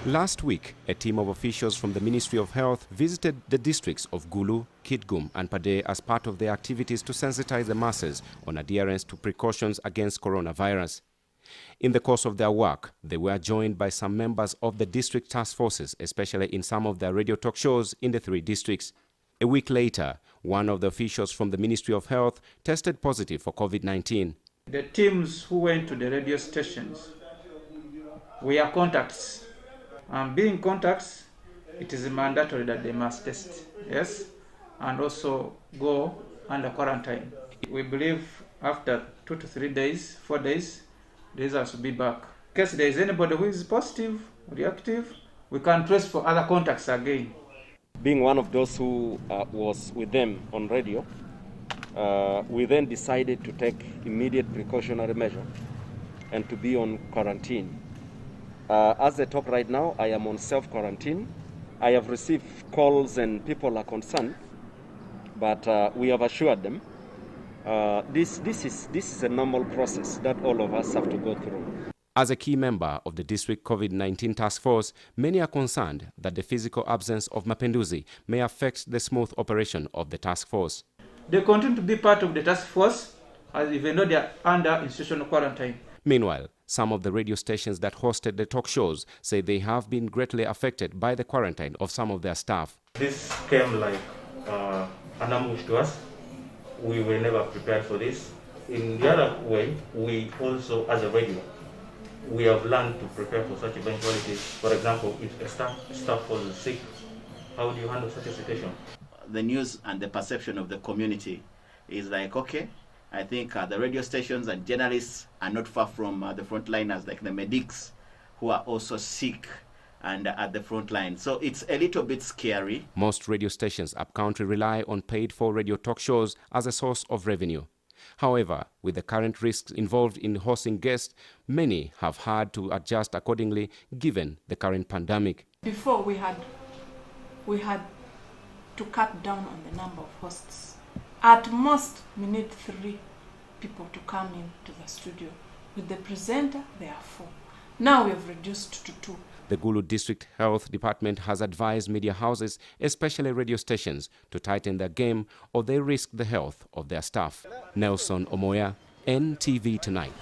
Last week, a team of officials from the Ministry of Health visited the districts of Gulu, Kitgum and Pader as part of their activities to sensitize the masses on adherence to precautions against coronavirus. In the course of their work, they were joined by some members of the district task forces, especially in some of their radio talk shows in the 3 districts. A week later, one of the officials from the Ministry of Health tested positive for COVID-19. The teams who went to the radio stations were contacts. Being contacts, it is mandatory that they must test, yes, and also go under quarantine. We believe after 2 to 3 days, 4 days, the results will be back. In case there is anybody who is positive, reactive, we can trace for other contacts again. Being one of those who was with them on radio, we then decided to take immediate precautionary measure and to be on quarantine. As I talk right now, I am on self-quarantine. I have received calls and people are concerned, but we have assured them this is a normal process that all of us have to go through. As a key member of the district COVID-19 task force, many are concerned that the physical absence of Mapenduzi may affect the smooth operation of the task force. They continue to be part of the task force, even though they are under institutional quarantine. Meanwhile, some of the radio stations that hosted the talk shows say they have been greatly affected by the quarantine of some of their staff. This came like an ambush to us. We were never prepared for this. In the other way, we also, as a radio, we have learned to prepare for such eventualities. For example, if a staff was sick, how do you handle such a situation? The news and the perception of the community is like, okay, I think the radio stations and journalists are not far from the frontliners, like the medics who are also sick and at the front line. So it's a little bit scary. Most radio stations upcountry rely on paid-for radio talk shows as a source of revenue. However, with the current risks involved in hosting guests, many have had to adjust accordingly given the current pandemic. Before we had to cut down on the number of hosts. At most, we need 3 people to come into the studio. With the presenter, there are 4. Now we have reduced to 2. The Gulu District Health Department has advised media houses, especially radio stations, to tighten their game or they risk the health of their staff. Nelson Omoya, NTV Tonight.